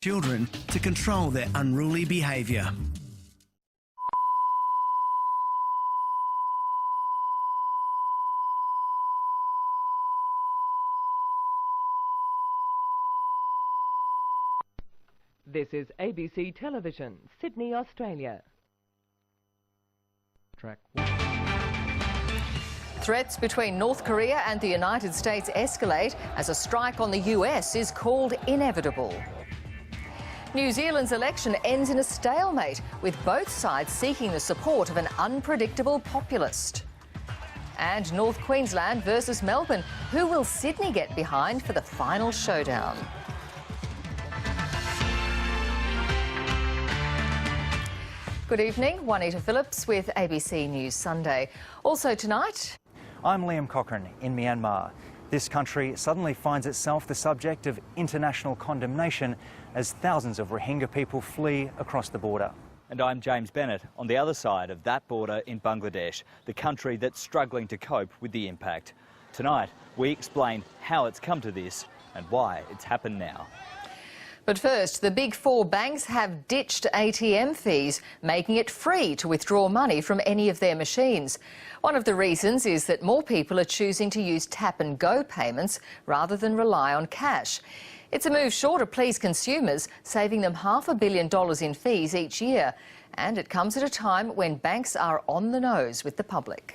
children to control their unruly behaviour. This is ABC Television, Sydney, Australia. Threats between North Korea and the United States escalate as a strike on the US is called inevitable. New Zealand's election ends in a stalemate, with both sides seeking the support of an unpredictable populist. And North Queensland versus Melbourne. Who will Sydney get behind for the final showdown? Good evening, Juanita Phillips with ABC News Sunday. Also tonight... I'm Liam Cochrane in Myanmar. This country suddenly finds itself the subject of international condemnation as thousands of Rohingya people flee across the border. And I'm James Bennett on the other side of that border in Bangladesh, the country that's struggling to cope with the impact. Tonight, we explain how it's come to this and why it's happened now. But first, the big four banks have ditched ATM fees, making it free to withdraw money from any of their machines. One of the reasons is that more people are choosing to use tap-and-go payments rather than rely on cash. It's a move sure to please consumers, saving them $500 million in fees each year. And it comes at a time when banks are on the nose with the public.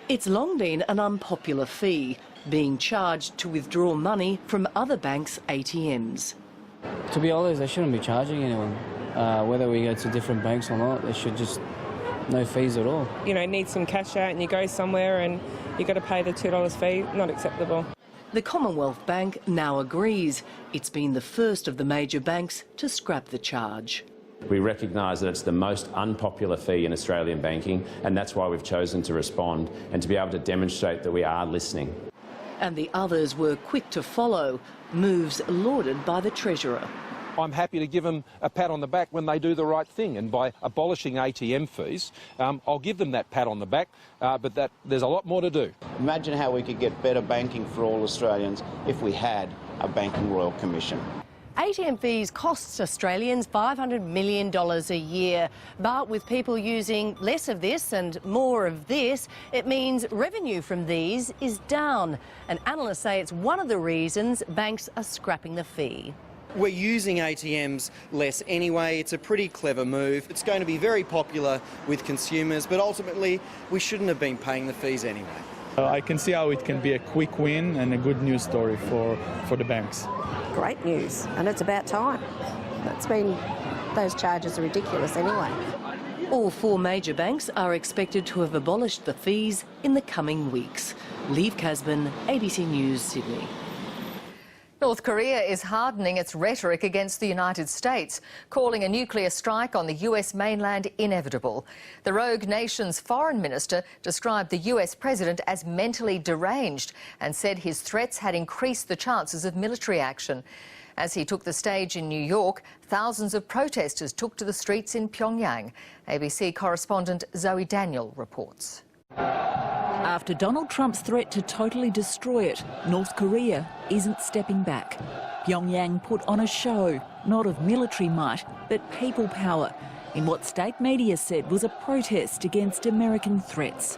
It's long been an unpopular fee, being charged to withdraw money from other banks' ATMs. To be honest, they shouldn't be charging anyone. Whether we go to different banks or not, they should just no fees at all. You know, need some cash out and you go somewhere and you've got to pay the $2 fee, not acceptable. The Commonwealth Bank now agrees. It's been the first of the major banks to scrap the charge. We recognise that it's the most unpopular fee in Australian banking, and that's why we've chosen to respond and to be able to demonstrate that we are listening. And the others were quick to follow, moves lauded by the Treasurer. I'm happy to give them a pat on the back when they do the right thing, and by abolishing ATM fees, I'll give them that pat on the back, but there's a lot more to do. Imagine how we could get better banking for all Australians if we had a Banking Royal Commission. ATM fees costs Australians $500 million a year, but with people using less of this and more of this, it means revenue from these is down. And analysts say it's one of the reasons banks are scrapping the fee. We're using ATMs less anyway. It's a pretty clever move. It's going to be very popular with consumers, but ultimately we shouldn't have been paying the fees anyway. I can see how it can be a quick win and a good news story for the banks. Great news, and it's about time. Those charges are ridiculous anyway. All four major banks are expected to have abolished the fees in the coming weeks. Liv Casman, ABC News, Sydney. North Korea is hardening its rhetoric against the United States, calling a nuclear strike on the US mainland inevitable. The rogue nation's foreign minister described the US president as mentally deranged and said his threats had increased the chances of military action. As he took the stage in New York, thousands of protesters took to the streets in Pyongyang. ABC correspondent Zoe Daniel reports. After Donald Trump's threat to totally destroy it, North Korea isn't stepping back. Pyongyang put on a show, not of military might, but people power, in what state media said was a protest against American threats.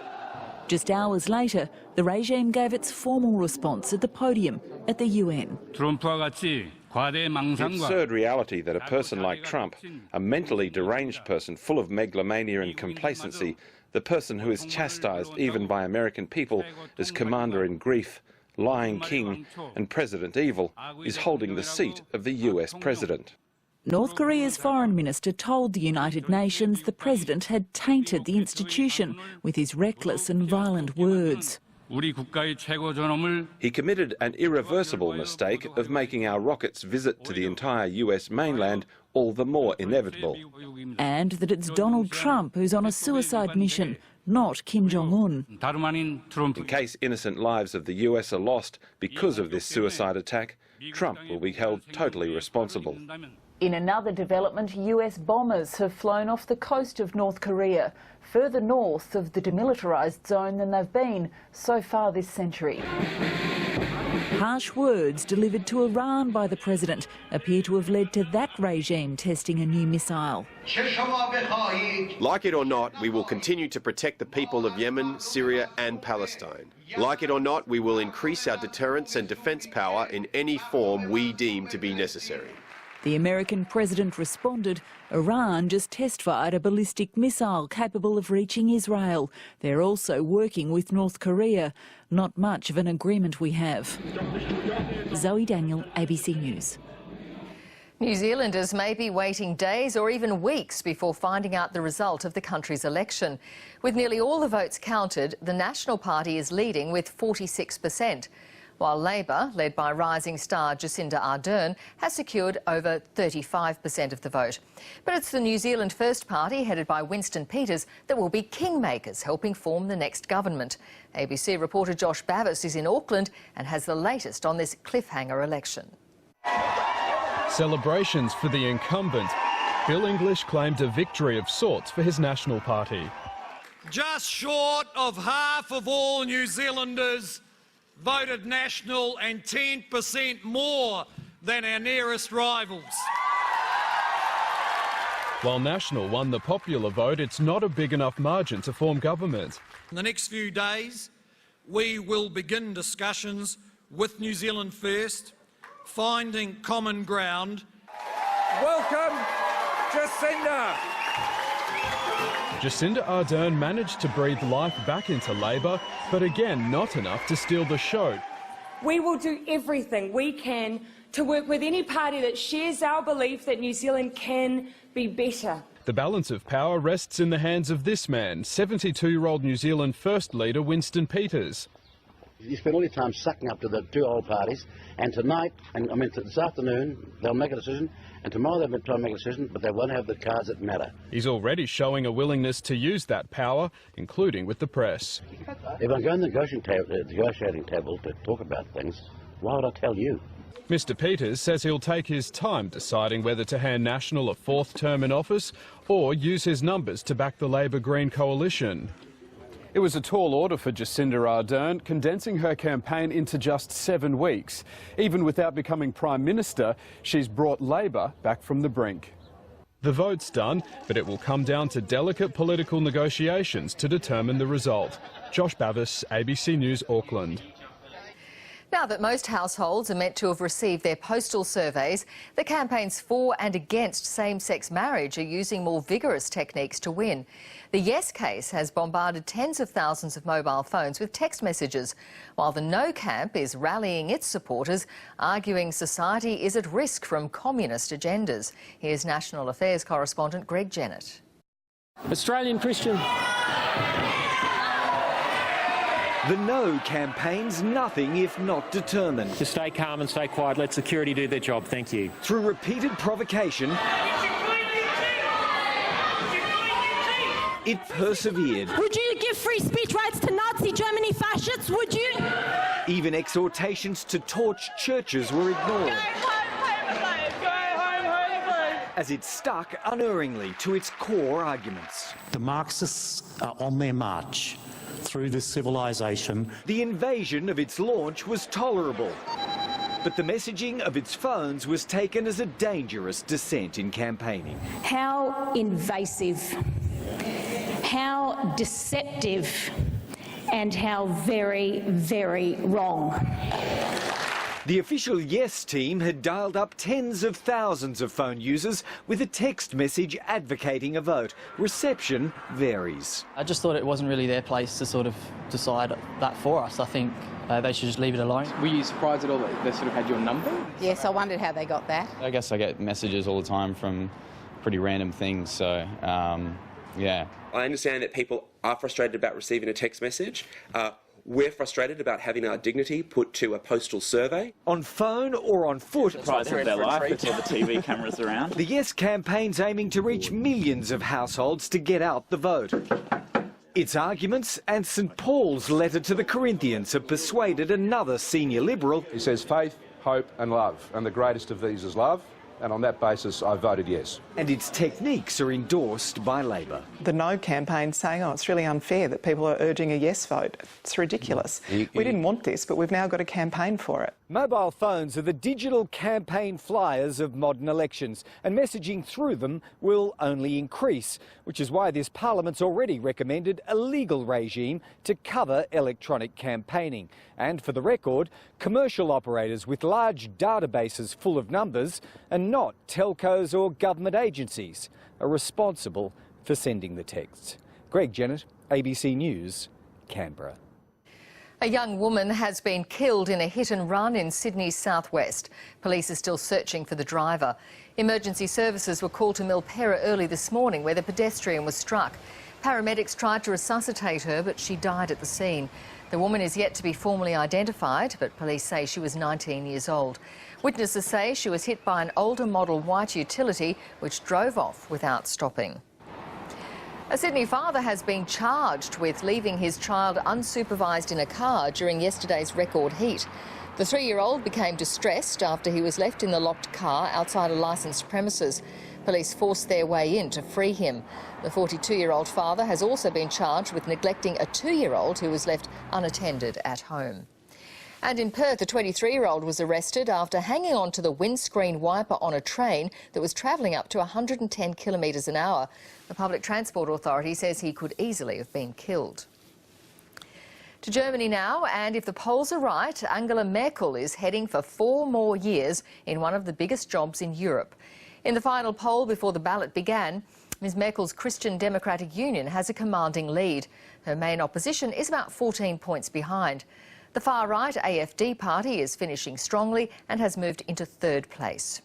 Just hours later, the regime gave its formal response at the podium at the UN. The absurd reality that a person like Trump, a mentally deranged person full of megalomania and complacency, the person who is chastised even by American people as commander-in-grief, lying king and President Evil, is holding the seat of the US president. North Korea's foreign minister told the United Nations the president had tainted the institution with his reckless and violent words. He committed an irreversible mistake of making our rockets' visit to the entire US mainland all the more inevitable. And that it's Donald Trump who's on a suicide mission, not Kim Jong-un. In case innocent lives of the US are lost because of this suicide attack, Trump will be held totally responsible. In another development, US bombers have flown off the coast of North Korea, further north of the demilitarised zone than they've been so far this century. Harsh words delivered to Iran by the president appear to have led to that regime testing a new missile. Like it or not, we will continue to protect the people of Yemen, Syria and Palestine. Like it or not, we will increase our deterrence and defence power in any form we deem to be necessary. The American president responded, Iran just test-fired a ballistic missile capable of reaching Israel. They're also working with North Korea. Not much of an agreement we have. Zoe Daniel, ABC News. New Zealanders may be waiting days or even weeks before finding out the result of the country's election. With nearly all the votes counted, the National Party is leading with 46%. While Labor, led by rising star Jacinda Ardern, has secured over 35% of the vote. But it's the New Zealand First Party, headed by Winston Peters, that will be kingmakers, helping form the next government. ABC reporter Josh Bavis is in Auckland and has the latest on this cliffhanger election. Celebrations for the incumbent. Bill English claimed a victory of sorts for his National Party. Just short of half of all New Zealanders voted National and 10% more than our nearest rivals. While National won the popular vote, it's not a big enough margin to form government. In the next few days, we will begin discussions with New Zealand First, finding common ground. Welcome, Jacinda! Jacinda Ardern managed to breathe life back into Labor, but again, not enough to steal the show. We will do everything we can to work with any party that shares our belief that New Zealand can be better. The balance of power rests in the hands of this man, 72-year-old New Zealand First leader Winston Peters. You spend all your time sucking up to the two old parties, and tonight, this afternoon, they'll make a decision, and tomorrow they'll try to make a decision, but they won't have the cards that matter. He's already showing a willingness to use that power, including with the press. If I'm going to the negotiating table to talk about things, why would I tell you? Mr Peters says he'll take his time deciding whether to hand National a fourth term in office or use his numbers to back the Labor-Green coalition. It was a tall order for Jacinda Ardern, condensing her campaign into just 7 weeks. Even without becoming Prime Minister, she's brought Labor back from the brink. The vote's done, but it will come down to delicate political negotiations to determine the result. Josh Bavis, ABC News, Auckland. Now that most households are meant to have received their postal surveys, the campaigns for and against same-sex marriage are using more vigorous techniques to win. The Yes case has bombarded tens of thousands of mobile phones with text messages, while the No camp is rallying its supporters, arguing society is at risk from communist agendas. Here's National Affairs correspondent Greg Jennett. Australian Christian. The No campaign's nothing if not determined. Just stay calm and stay quiet. Let security do their job. Thank you. Through repeated provocation, it persevered. Would you give free speech rights to Nazi Germany fascists, would you? Even exhortations to torch churches were ignored. As it stuck unerringly to its core arguments. The Marxists are on their march through this civilisation. The invasion of its launch was tolerable, but the messaging of its phones was taken as a dangerous descent in campaigning. How invasive, how deceptive, and how very, very wrong. The official Yes team had dialed up tens of thousands of phone users with a text message advocating a vote. Reception varies. I just thought it wasn't really their place to sort of decide that for us. I think they should just leave it alone. Were you surprised at all that they sort of had your number? Yes, I wondered how they got that. I guess I get messages all the time from pretty random things, so yeah. I understand that people are frustrated about receiving a text message. We're frustrated about having our dignity put to a postal survey. On phone or on foot. The price of their life until the TV cameras around. The Yes campaign's aiming to reach millions of households to get out the vote. Its arguments and St Paul's letter to the Corinthians have persuaded another senior Liberal. He says faith, hope and love, and the greatest of these is love. And on that basis, I voted yes. And its techniques are endorsed by Labor. The No campaign saying, oh, it's really unfair that people are urging a yes vote. It's ridiculous. We didn't want this, but we've now got a campaign for it. Mobile phones are the digital campaign flyers of modern elections, and messaging through them will only increase, which is why this Parliament's already recommended a legal regime to cover electronic campaigning. And for the record, commercial operators with large databases full of numbers, and not telcos or government agencies, are responsible for sending the texts. Greg Jennett, ABC News, Canberra. A young woman has been killed in a hit and run in Sydney's southwest. Police are still searching for the driver. Emergency services were called to Milpera early this morning, where the pedestrian was struck. Paramedics tried to resuscitate her, but she died at the scene. The woman is yet to be formally identified, but police say she was 19 years old. Witnesses say she was hit by an older model white utility, which drove off without stopping. A Sydney father has been charged with leaving his child unsupervised in a car during yesterday's record heat. The 3-year-old became distressed after he was left in the locked car outside a licensed premises. Police forced their way in to free him. The 42-year-old father has also been charged with neglecting a 2-year-old who was left unattended at home. And in Perth, a 23-year-old was arrested after hanging on to the windscreen wiper on a train that was travelling up to 110 kilometres an hour. The Public Transport Authority says he could easily have been killed. To Germany now, and if the polls are right, Angela Merkel is heading for 4 more years in one of the biggest jobs in Europe. In the final poll before the ballot began, Ms Merkel's Christian Democratic Union has a commanding lead. Her main opposition is about 14 points behind. The far-right AfD party is finishing strongly and has moved into 3rd place.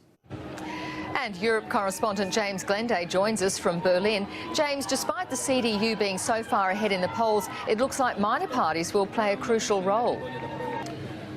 And Europe correspondent James Glenday joins us from Berlin. James, despite the CDU being so far ahead in the polls, it looks like minor parties will play a crucial role.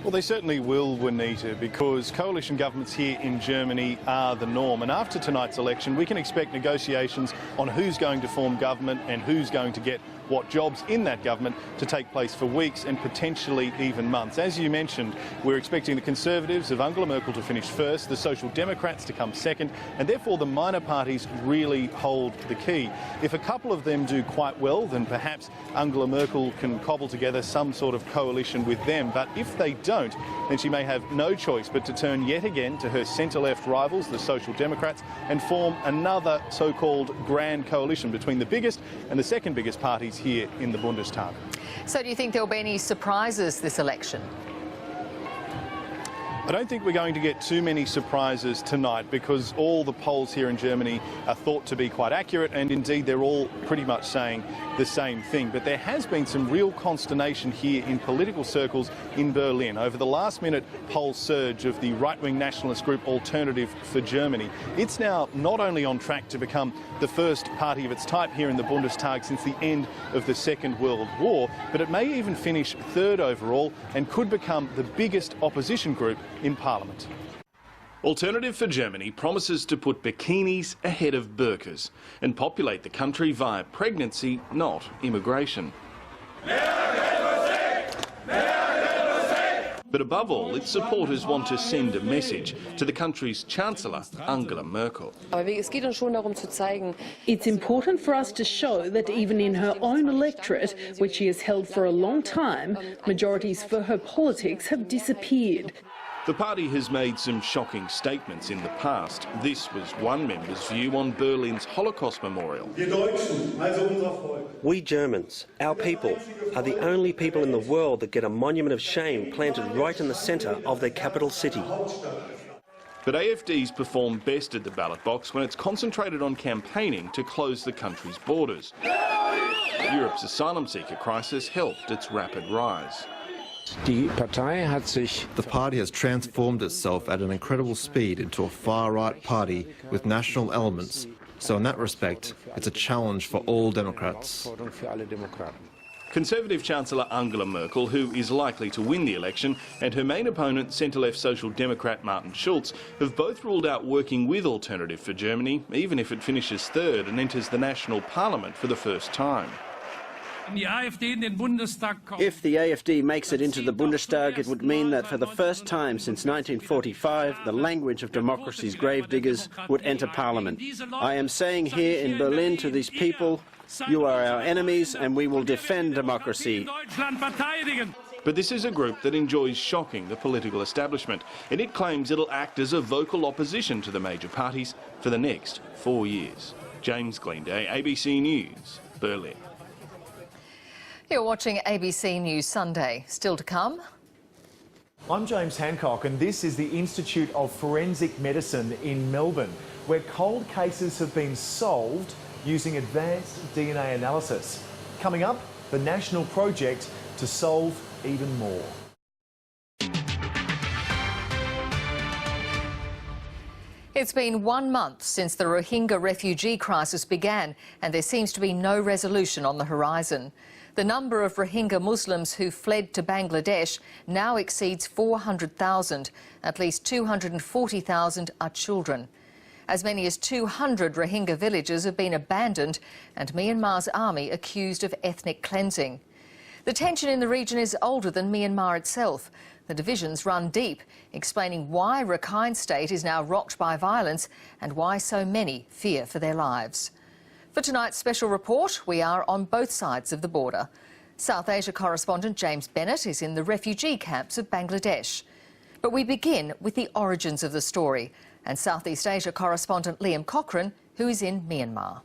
Well, they certainly will, Juanita, because coalition governments here in Germany are the norm. And after tonight's election, we can expect negotiations on who's going to form government and who's going to get what jobs in that government to take place for weeks and potentially even months. As you mentioned, we're expecting the Conservatives of Angela Merkel to finish first, the Social Democrats to come second, and therefore the minor parties really hold the key. If a couple of them do quite well, then perhaps Angela Merkel can cobble together some sort of coalition with them. But if they don't, then she may have no choice but to turn yet again to her centre-left rivals, the Social Democrats, and form another so-called grand coalition between the biggest and the second biggest parties here in the Bundestag. So do you think there'll be any surprises this election? I don't think we're going to get too many surprises tonight because all the polls here in Germany are thought to be quite accurate, and indeed they're all pretty much saying the same thing. But there has been some real consternation here in political circles in Berlin over the last-minute poll surge of the right-wing nationalist group Alternative for Germany. It's now not only on track to become the first party of its type here in the Bundestag since the end of the Second World War, but it may even finish 3rd overall and could become the biggest opposition group in Parliament. Alternative for Germany promises to put bikinis ahead of burqas and populate the country via pregnancy, not immigration. But above all, its supporters want to send a message to the country's Chancellor, Angela Merkel. It's important for us to show that even in her own electorate, which she has held for a long time, majorities for her politics have disappeared. The party has made some shocking statements in the past. This was one member's view on Berlin's Holocaust Memorial. We Germans, our people, are the only people in the world that get a monument of shame planted right in the centre of their capital city. But AfD's perform best at the ballot box when it's concentrated on campaigning to close the country's borders. Europe's asylum seeker crisis helped its rapid rise. The party has transformed itself at an incredible speed into a far-right party with national elements. So in that respect, it's a challenge for all Democrats. Conservative Chancellor Angela Merkel, who is likely to win the election, and her main opponent, centre-left Social Democrat Martin Schulz, have both ruled out working with Alternative for Germany, even if it finishes 3rd and enters the national parliament for the first time. If the AfD makes it into the Bundestag, it would mean that for the first time since 1945, the language of democracy's gravediggers would enter Parliament. I am saying here in Berlin to these people, you are our enemies and we will defend democracy. But this is a group that enjoys shocking the political establishment, and it claims it'll act as a vocal opposition to the major parties for the next 4 years. James Glenday, ABC News, Berlin. You're watching ABC News Sunday. Still to come. I'm James Hancock, and this is the Institute of Forensic Medicine in Melbourne, where cold cases have been solved using advanced DNA analysis. Coming up, the national project to solve even more. It's been 1 month since the Rohingya refugee crisis began, and there seems to be no resolution on the horizon. The number of Rohingya Muslims who fled to Bangladesh now exceeds 400,000. At least 240,000 are children. As many as 200 Rohingya villages have been abandoned, and Myanmar's army accused of ethnic cleansing. The tension in the region is older than Myanmar itself. The divisions run deep, explaining why Rakhine State is now rocked by violence and why so many fear for their lives. For tonight's special report, we are on both sides of the border. South Asia correspondent James Bennett is in the refugee camps of Bangladesh. But we begin with the origins of the story, and Southeast Asia correspondent Liam Cochrane, who is in Myanmar.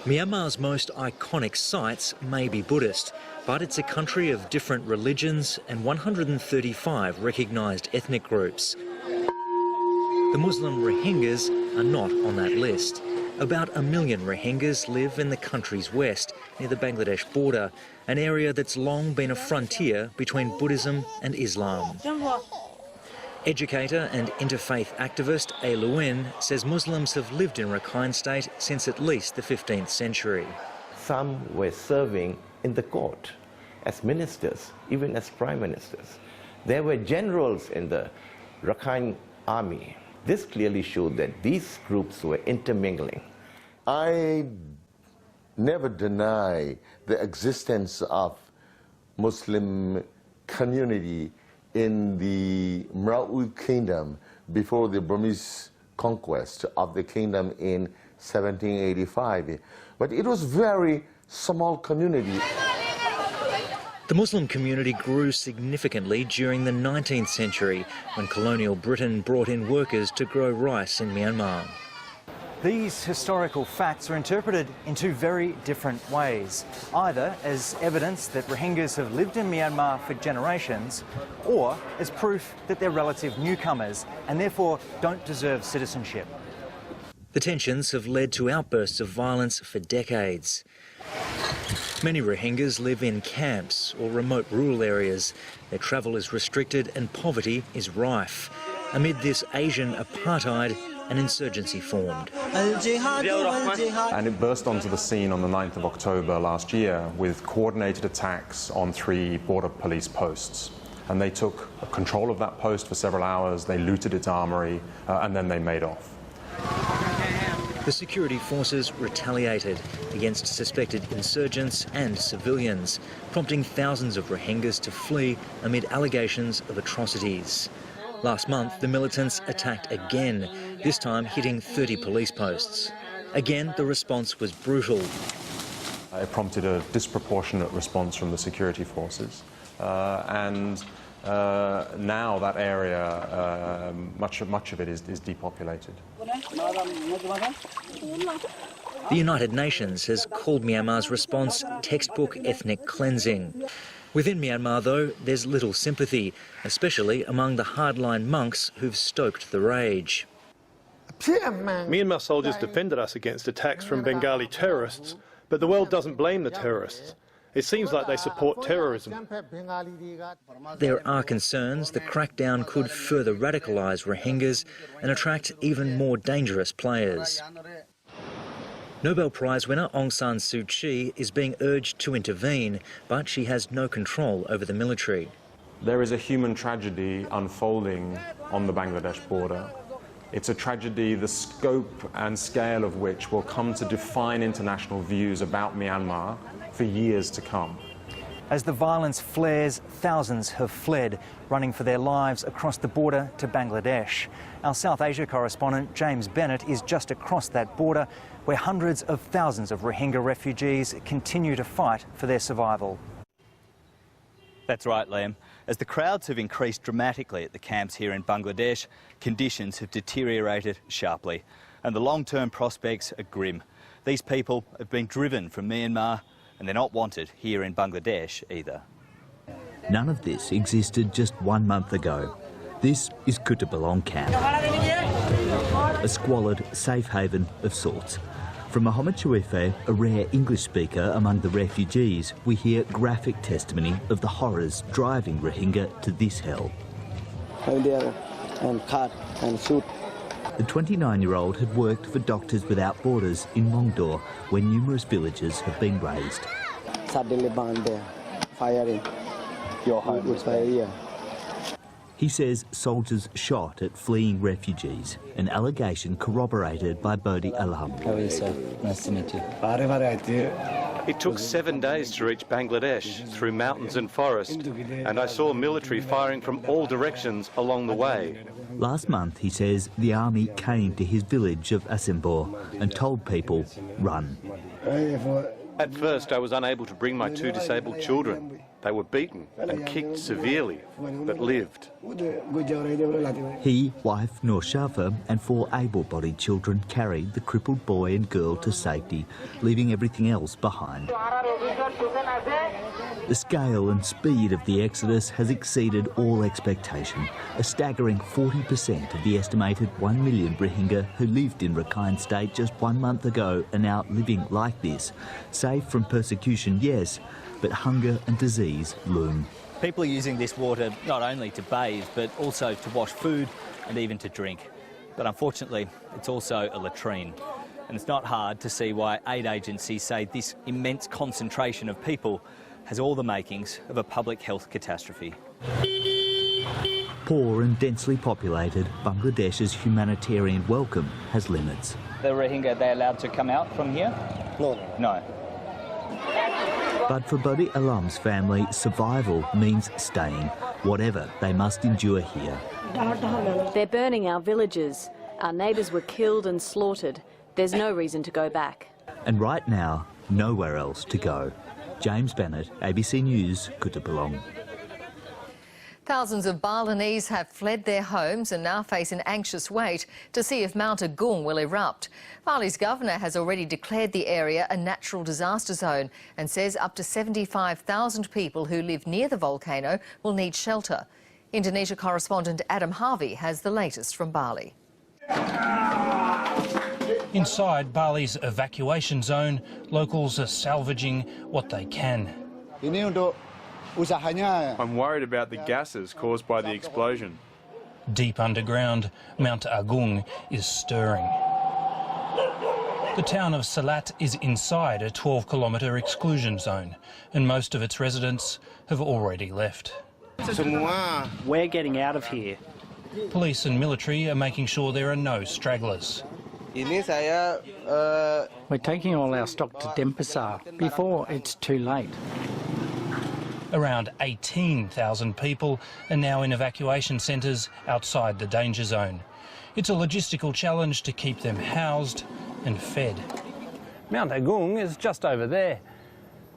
Myanmar's most iconic sites may be Buddhist, but it's a country of different religions and 135 recognised ethnic groups. The Muslim Rohingyas are not on that list. About 1 million Rohingyas live in the country's west, near the Bangladesh border, an area that's long been a frontier between Buddhism and Islam. Educator and interfaith activist A. Lewin says Muslims have lived in Rakhine State since at least the 15th century. Some were serving in the court as ministers, even as prime ministers. There were generals in the Rakhine army. This clearly showed that these groups were intermingling. I never deny the existence of Muslim community in the Mraud kingdom before the Burmese conquest of the kingdom in 1785. But it was very small community. The Muslim community grew significantly during the 19th century when colonial Britain brought in workers to grow rice in Myanmar. These historical facts are interpreted in two very different ways, either as evidence that Rohingyas have lived in Myanmar for generations, or as proof that they're relative newcomers and therefore don't deserve citizenship. The tensions have led to outbursts of violence for decades. Many Rohingyas live in camps or remote rural areas. Their travel is restricted and poverty is rife. Amid this Asian apartheid, an insurgency formed. And it burst onto the scene on the 9th of October last year with coordinated attacks on 3 border police posts. And they took control of that post for several hours, they looted its armory, and then they made off. The security forces retaliated against suspected insurgents and civilians, prompting thousands of Rohingyas to flee amid allegations of atrocities. Last month, the militants attacked again, this time hitting 30 police posts. Again, the response was brutal. It prompted a disproportionate response from the security forces. Now that area, much of it is depopulated. The United Nations has called Myanmar's response textbook ethnic cleansing. Within Myanmar, though, there's little sympathy, especially among the hardline monks who've stoked the rage. Myanmar soldiers defended us against attacks from Bengali terrorists, but the world doesn't blame the terrorists. It seems like they support terrorism. There are concerns the crackdown could further radicalise Rohingyas and attract even more dangerous players. Nobel Prize winner Aung San Suu Kyi is being urged to intervene, but she has no control over the military. There is a human tragedy unfolding on the Bangladesh border. It's a tragedy the scope and scale of which will come to define international views about Myanmar for years to come. As the violence flares, thousands have fled, running for their lives across the border to Bangladesh. Our South Asia correspondent James Bennett is just across that border, where hundreds of thousands of Rohingya refugees continue to fight for their survival. That's right, Liam. As the crowds have increased dramatically at the camps here in Bangladesh, conditions have deteriorated sharply, and the long-term prospects are grim. These people have been driven from Myanmar, and they're not wanted here in Bangladesh either. None of this existed just 1 month ago. This is Kutupalong camp, a squalid safe haven of sorts. From Mohammed Shuife, a rare English speaker among the refugees, we hear graphic testimony of the horrors driving Rohingya to this hell. And cut and shoot. The 29-year-old had worked for Doctors Without Borders in Mongdor, where numerous villages have been razed. Suddenly burned there, firing. Your home was fire, yeah. He says soldiers shot at fleeing refugees, an allegation corroborated by Bodhi Alam. How are you, sir? Nice to meet you. It took 7 days to reach Bangladesh through mountains and forest, and I saw military firing from all directions along the way. Last month, he says, the army came to his village of Asimbor and told people, run. At first, I was unable to bring my 2 disabled children. They were beaten and kicked severely, but lived. He, wife Noor Shafa and 4 able-bodied children carried the crippled boy and girl to safety, leaving everything else behind. The scale and speed of the exodus has exceeded all expectation. A staggering 40% of the estimated 1 million Rohingya who lived in Rakhine State just 1 month ago are now living like this. Safe from persecution, yes, but hunger and disease loom. People are using this water not only to bathe, but also to wash food and even to drink. But unfortunately, it's also a latrine. And it's not hard to see why aid agencies say this immense concentration of people has all the makings of a public health catastrophe. Poor and densely populated, Bangladesh's humanitarian welcome has limits. The Rohingya, are they allowed to come out from here? No. No. But for Bodhi Alam's family, survival means staying, whatever they must endure here. They're burning our villages. Our neighbours were killed and slaughtered. There's no reason to go back. And right now, nowhere else to go. James Bennett, ABC News, Kutupalong. Thousands of Balinese have fled their homes and now face an anxious wait to see if Mount Agung will erupt. Bali's governor has already declared the area a natural disaster zone and says up to 75,000 people who live near the volcano will need shelter. Indonesia correspondent Adam Harvey has the latest from Bali. Inside Bali's evacuation zone, locals are salvaging what they can. I'm worried about the gases caused by the explosion. Deep underground, Mount Agung is stirring. The town of Salat is inside a 12-kilometre exclusion zone, and most of its residents have already left. We're getting out of here. Police and military are making sure there are no stragglers. We're taking all our stock to Denpasar before it's too late. Around 18,000 people are now in evacuation centres outside the danger zone. It's a logistical challenge to keep them housed and fed. Mount Agung is just over there.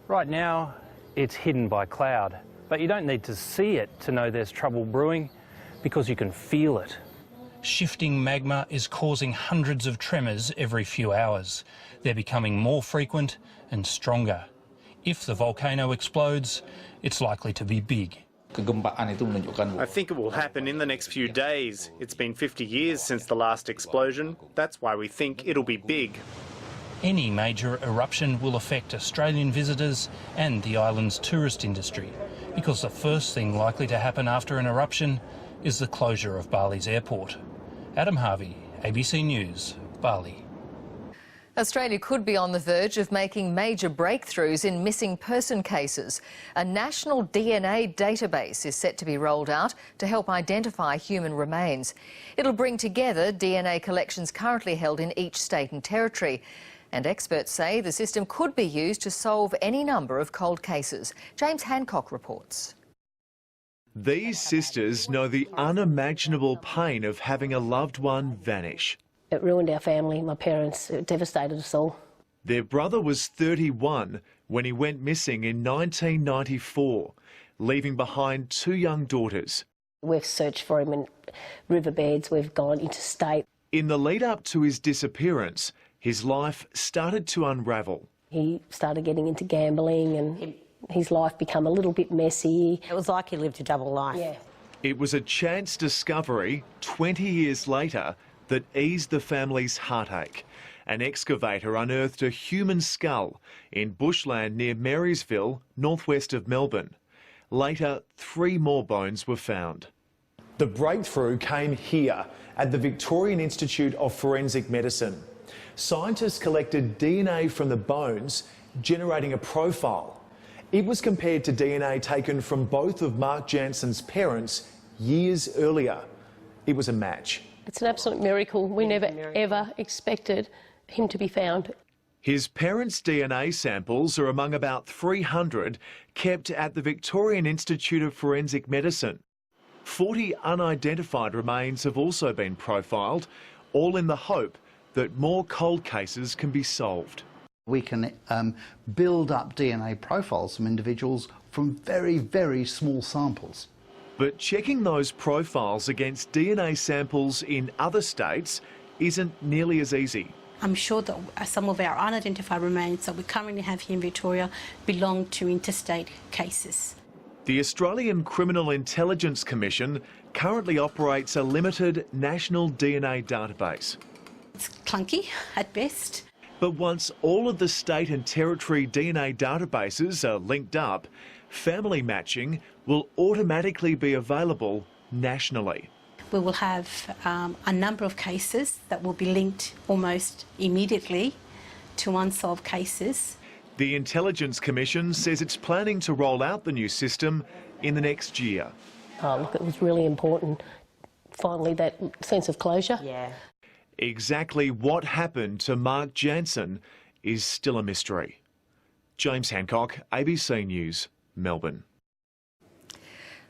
Right now, it's hidden by cloud, but you don't need to see it to know there's trouble brewing because you can feel it. Shifting magma is causing hundreds of tremors every few hours. They're becoming more frequent and stronger. If the volcano explodes, it's likely to be big. I think it will happen in the next few days. It's been 50 years since the last explosion. That's why we think it'll be big. Any major eruption will affect Australian visitors and the island's tourist industry, because the first thing likely to happen after an eruption is the closure of Bali's airport. Adam Harvey, ABC News, Bali. Australia could be on the verge of making major breakthroughs in missing person cases. A national DNA database is set to be rolled out to help identify human remains. It'll bring together DNA collections currently held in each state and territory. And experts say the system could be used to solve any number of cold cases. James Hancock reports. These sisters know the unimaginable pain of having a loved one vanish. It ruined our family, my parents. It devastated us all. Their brother was 31 when he went missing in 1994. leaving behind 2 young daughters. We've searched for him in riverbeds, we've gone interstate. In the lead up to his disappearance, his life started to unravel. He started getting into gambling and his life became a little bit messy. It was like he lived a double life. Yeah. It was a chance discovery 20 years later that eased the family's heartache. An excavator unearthed a human skull in bushland near Marysville, northwest of Melbourne. Later, 3 more bones were found. The breakthrough came here at the Victorian Institute of Forensic Medicine. Scientists collected DNA from the bones, generating a profile. It was compared to DNA taken from both of Mark Jansen's parents years earlier. It was a match. It's an absolute miracle. We never ever expected him to be found. His parents' DNA samples are among about 300 kept at the Victorian Institute of Forensic Medicine. 40 unidentified remains have also been profiled, all in the hope that more cold cases can be solved. We can build up DNA profiles from individuals from very, very small samples. But checking those profiles against DNA samples in other states isn't nearly as easy. I'm sure that some of our unidentified remains that we currently have here in Victoria belong to interstate cases. The Australian Criminal Intelligence Commission currently operates a limited national DNA database. It's clunky at best. But once all of the state and territory DNA databases are linked up, family matching will automatically be available nationally. We will have a number of cases that will be linked almost immediately to unsolved cases. The Intelligence Commission says it's planning to roll out the new system in the next year. Look, it was really important, finally, that sense of closure. Yeah. Exactly what happened to Mark Jansen is still a mystery. James Hancock, ABC News, Melbourne.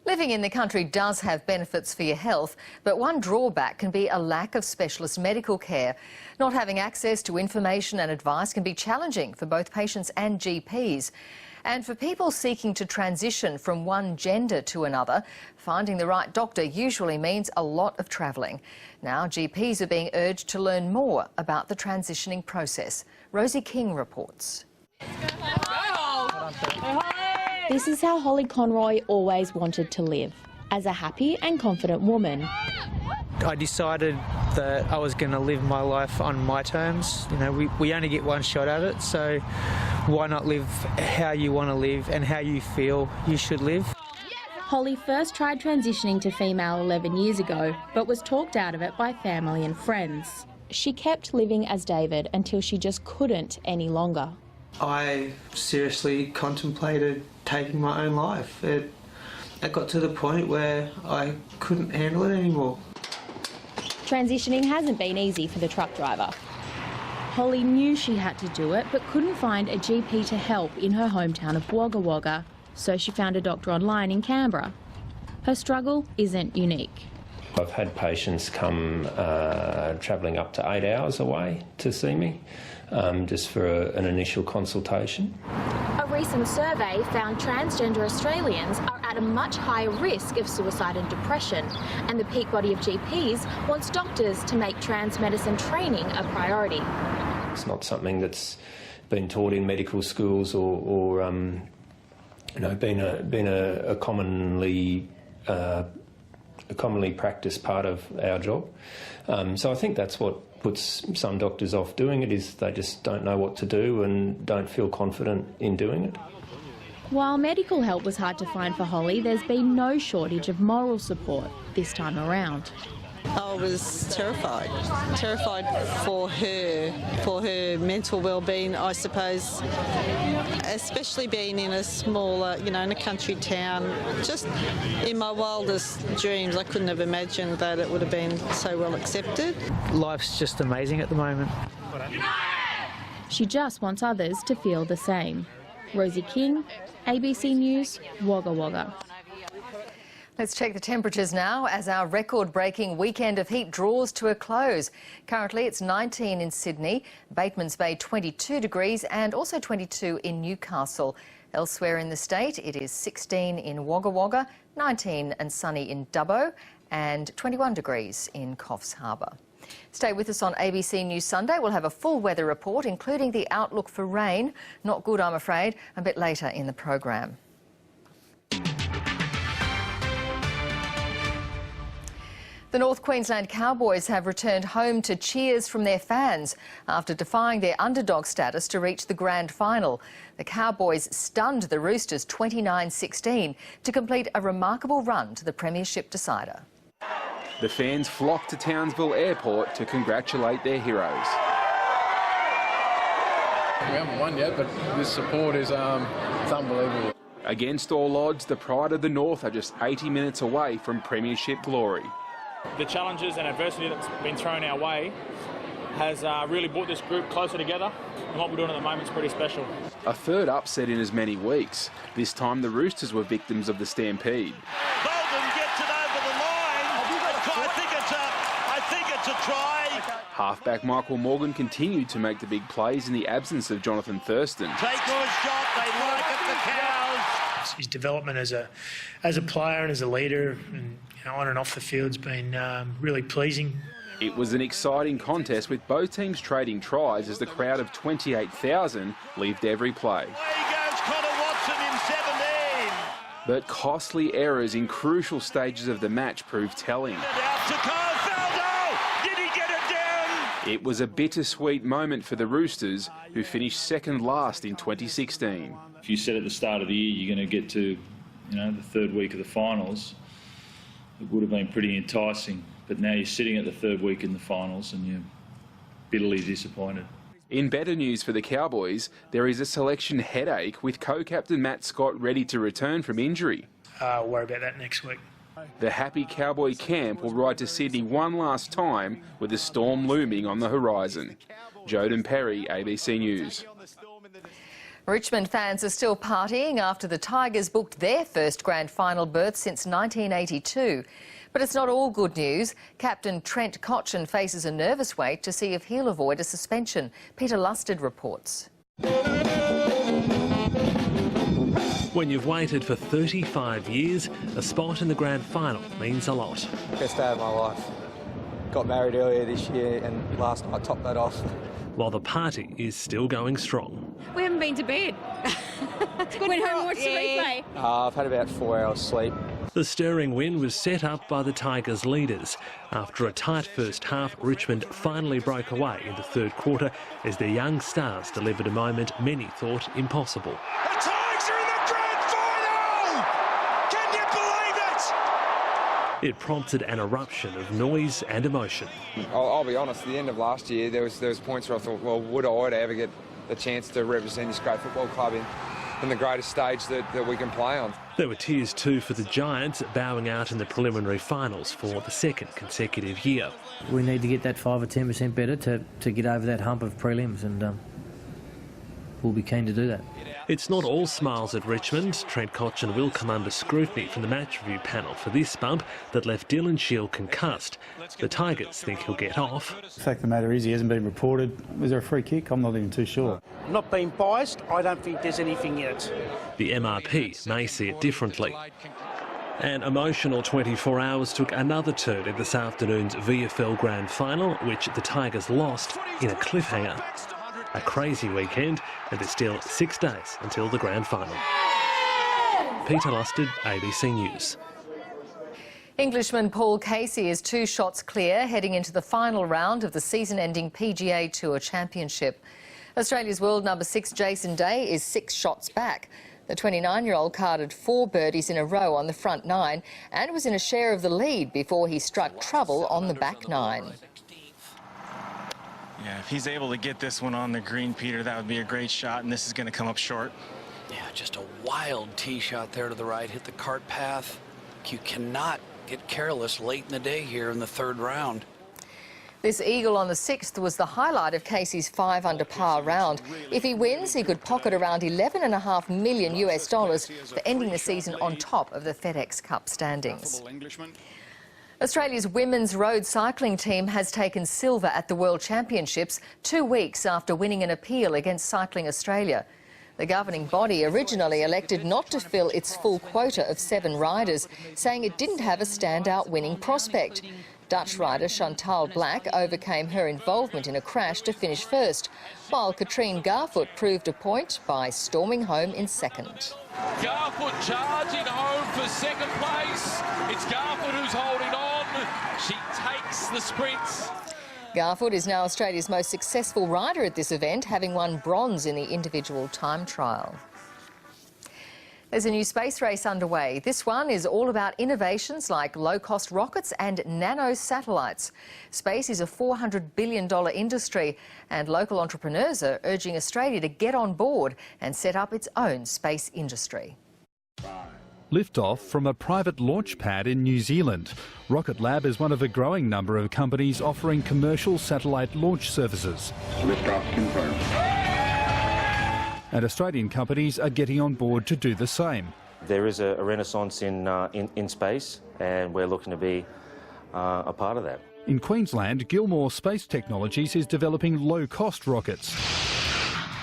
Living in the country does have benefits for your health, but one drawback can be a lack of specialist medical care. Not having access to information and advice can be challenging for both patients and GPs. And for people seeking to transition from one gender to another, finding the right doctor usually means a lot of travelling. Now, GPs are being urged to learn more about the transitioning process. Rosie King reports. This is how Holly Conroy always wanted to live, as a happy and confident woman. I decided that I was going to live my life on my terms. You know, we only get one shot at it, so why not live how you want to live and how you feel you should live? Holly first tried transitioning to female 11 years ago, but was talked out of it by family and friends. She kept living as David until she just couldn't any longer. I seriously contemplated taking my own life. It got to the point where I couldn't handle it anymore. Transitioning hasn't been easy for the truck driver. Holly knew she had to do it, but couldn't find a GP to help in her hometown of Wagga Wagga, so she found a doctor online in Canberra. Her struggle isn't unique. I've had patients come travelling up to 8 hours away to see me, just for an initial consultation. A recent survey found transgender Australians are at a much higher risk of suicide and depression, and the peak body of GPs wants doctors to make trans medicine training a priority. It's not something that's been taught in medical schools or been a commonly practiced part of our job. So I think that's what puts some doctors off doing it, is they just don't know what to do and don't feel confident in doing it. While medical help was hard to find for Holly, there's been no shortage of moral support this time around. I was terrified for her mental well-being, I suppose, especially being in a smaller, in a country town. Just in my wildest dreams, I couldn't have imagined that it would have been so well accepted. Life's just amazing at the moment. She just wants others to feel the same. Rosie King, ABC News, Wagga Wagga. Let's check the temperatures now as our record-breaking weekend of heat draws to a close. Currently it's 19 in Sydney, Batemans Bay 22 degrees and also 22 in Newcastle. Elsewhere in the state, it is 16 in Wagga Wagga, 19 and sunny in Dubbo, and 21 degrees in Coffs Harbour. Stay with us on ABC News Sunday. We'll have a full weather report, including the outlook for rain. Not good, I'm afraid, a bit later in the program. The North Queensland Cowboys have returned home to cheers from their fans after defying their underdog status to reach the grand final. The Cowboys stunned the Roosters 29-16 to complete a remarkable run to the premiership decider. The fans flocked to Townsville Airport to congratulate their heroes. We haven't won yet, but this support is it's unbelievable. Against all odds, the pride of the North are just 80 minutes away from premiership glory. The challenges and adversity that's been thrown our way has really brought this group closer together, and what we're doing at the moment is pretty special. A third upset in as many weeks. This time the Roosters were victims of the stampede. Bolden gets it over the line. I think it's a try. Halfback Michael Morgan continued to make the big plays in the absence of Jonathan Thurston. Take a shot, they like it, the Cows. His development as a player and as a leader, and on and off the field's been really pleasing. It was an exciting contest with both teams trading tries as the crowd of 28,000 lived every play. Away goes Connor Watson in 17. But costly errors in crucial stages of the match proved telling. Out to Kyle Faldo. Did he get it down? It was a bittersweet moment for the Roosters, who finished second last in 2016. If you said at the start of the year you're going to get to, the third week of the finals, it would have been pretty enticing. But now you're sitting at the third week in the finals and you're bitterly disappointed. In better news for the Cowboys, there is a selection headache with co-captain Matt Scott ready to return from injury. I'll worry about that next week. The happy Cowboy camp will ride to Sydney one last time with the storm looming on the horizon. Joden Perry, ABC News. Richmond fans are still partying after the Tigers booked their first grand final berth since 1982. But it's not all good news. Captain Trent Cotchin faces a nervous wait to see if he'll avoid a suspension. Peter Lusted reports. When you've waited for 35 years, a spot in the grand final means a lot. Best day of my life. Got married earlier this year and last night topped that off. While the party is still going strong. We haven't been to bed. Went home and watched the replay. I've had about 4 hours sleep. The stirring win was set up by the Tigers' leaders. After a tight first half, Richmond finally broke away in the third quarter as their young stars delivered a moment many thought impossible. The Tigers are in the grand final! Can you believe it? It prompted an eruption of noise and emotion. I'll be honest, at the end of last year, there was points where I thought, well, would I ever get the chance to represent this great football club in the greatest stage that we can play on. There were tears too for the Giants, bowing out in the preliminary finals for the second consecutive year. We need to get that 5 or 10% better to get over that hump of prelims, and we'll be keen to do that. It's not all smiles at Richmond. Trent Cotchin will come under scrutiny from the match review panel for this bump that left Dylan Shield concussed. The Tigers think he'll get off. The fact of the matter is he hasn't been reported. Was there a free kick? I'm not even too sure. Not being biased, I don't think there's anything in it. The MRP may see it differently. An emotional 24 hours took another turn in this afternoon's VFL Grand Final, which the Tigers lost in a cliffhanger. A crazy weekend, and there's still 6 days until the grand final. Peter Lusted, ABC News. Englishman Paul Casey is 2 shots clear heading into the final round of the season-ending PGA Tour Championship. Australia's world number 6 Jason Day is 6 shots back. The 29-year-old carded 4 birdies in a row on the front 9 and was in a share of the lead before he struck trouble on the back 9. Yeah, if he's able to get this one on the green, Peter, that would be a great shot, and this is going to come up short. Yeah, just a wild tee shot there to the right, hit the cart path. You cannot get careless late in the day here in the 3rd round. This eagle on the 6th was the highlight of Casey's 5 under par round. If he wins, he could pocket around $11.5 million for ending the season on top of the FedEx Cup standings. Australia's women's road cycling team has taken silver at the World Championships 2 weeks after winning an appeal against Cycling Australia. The governing body originally elected not to fill its full quota of 7 riders, saying it didn't have a standout winning prospect. Dutch rider Chantal Black overcame her involvement in a crash to finish first, while Katrine Garfoot proved a point by storming home in second. Garfoot charging home for second place. It's Garfoot who's holding on. She takes the sprints. Garfoot is now Australia's most successful rider at this event, having won bronze in the individual time trial. There's a new space race underway. This one is all about innovations like low-cost rockets and nano-satellites. Space is a $400 billion industry, and local entrepreneurs are urging Australia to get on board and set up its own space industry. Liftoff from a private launch pad in New Zealand. Rocket Lab is one of a growing number of companies offering commercial satellite launch services. Liftoff confirmed. And Australian companies are getting on board to do the same. There is a renaissance in space, and we're looking to be a part of that. In Queensland, Gilmore Space Technologies is developing low-cost rockets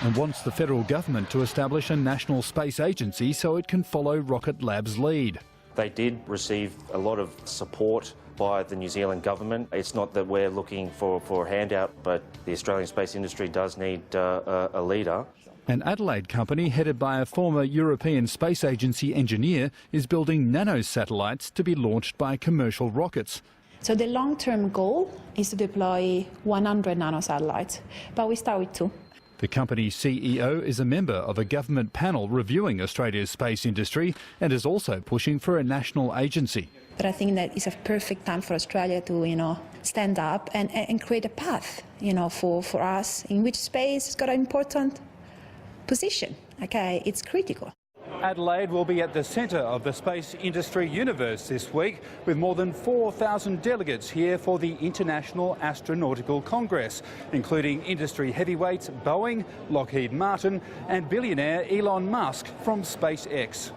and wants the federal government to establish a national space agency so it can follow Rocket Lab's lead. They did receive a lot of support by the New Zealand government. It's not that we're looking for a handout, but the Australian space industry does need a leader. An Adelaide company headed by a former European Space Agency engineer is building nano-satellites to be launched by commercial rockets. So the long-term goal is to deploy 100 nanosatellites, but we start with 2. The company's CEO is a member of a government panel reviewing Australia's space industry and is also pushing for a national agency. But I think that it's a perfect time for Australia to, stand up and create a path, for us in which space has got an important position. Okay, it's critical. Adelaide will be at the centre of the space industry universe this week, with more than 4,000 delegates here for the International Astronautical Congress, including industry heavyweights Boeing, Lockheed Martin and billionaire Elon Musk from SpaceX.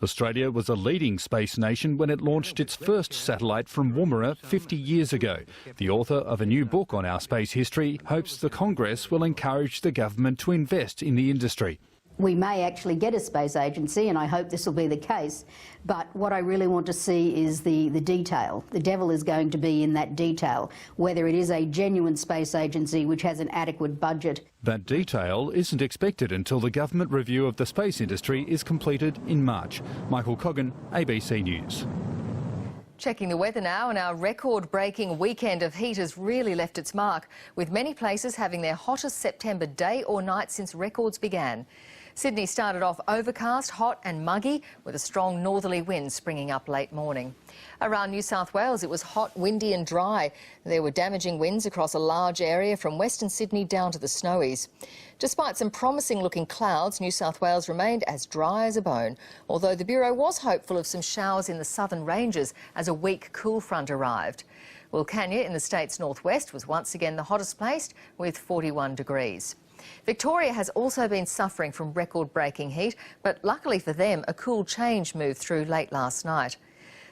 Australia was a leading space nation when it launched its first satellite from Woomera 50 years ago. The author of a new book on our space history hopes the Congress will encourage the government to invest in the industry. We may actually get a space agency, and I hope this will be the case, but what I really want to see is the detail. The devil is going to be in that detail, whether it is a genuine space agency which has an adequate budget. That detail isn't expected until the government review of the space industry is completed in March. Michael Coggan, ABC News. Checking the weather now, and our record-breaking weekend of heat has really left its mark, with many places having their hottest September day or night since records began. Sydney started off overcast, hot and muggy, with a strong northerly wind springing up late morning. Around New South Wales, it was hot, windy and dry. There were damaging winds across a large area from Western Sydney down to the Snowies. Despite some promising-looking clouds, New South Wales remained as dry as a bone, although the Bureau was hopeful of some showers in the southern ranges as a weak cool front arrived. Wilcannia in the state's northwest was once again the hottest place, with 41 degrees. Victoria has also been suffering from record-breaking heat, but luckily for them, a cool change moved through late last night.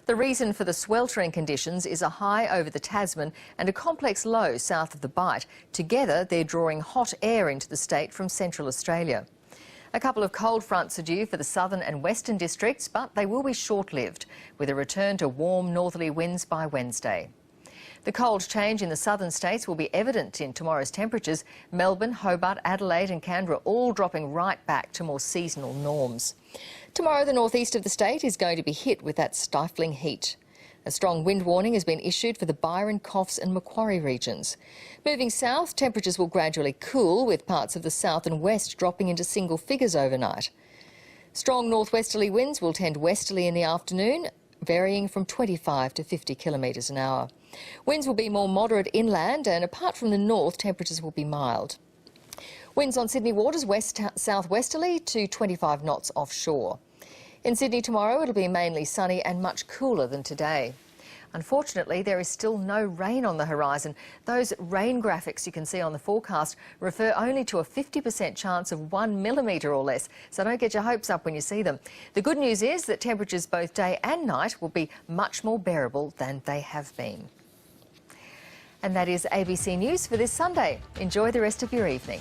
The reason for the sweltering conditions is a high over the Tasman and a complex low south of the Bight. Together, they're drawing hot air into the state from Central Australia. A couple of cold fronts are due for the southern and western districts, but they will be short-lived, with a return to warm northerly winds by Wednesday. The cold change in the southern states will be evident in tomorrow's temperatures. Melbourne, Hobart, Adelaide and Canberra all dropping right back to more seasonal norms. Tomorrow, the northeast of the state is going to be hit with that stifling heat. A strong wind warning has been issued for the Byron, Coffs and Macquarie regions. Moving south, temperatures will gradually cool, with parts of the south and west dropping into single figures overnight. Strong northwesterly winds will tend westerly in the afternoon, varying from 25 to 50 kilometres an hour. Winds will be more moderate inland, and apart from the north, temperatures will be mild. Winds on Sydney waters west-southwesterly to 25 knots offshore. In Sydney tomorrow, it'll be mainly sunny and much cooler than today. Unfortunately, there is still no rain on the horizon. Those rain graphics you can see on the forecast refer only to a 50% chance of 1 millimetre or less, so don't get your hopes up when you see them. The good news is that temperatures both day and night will be much more bearable than they have been. And that is ABC News for this Sunday. Enjoy the rest of your evening.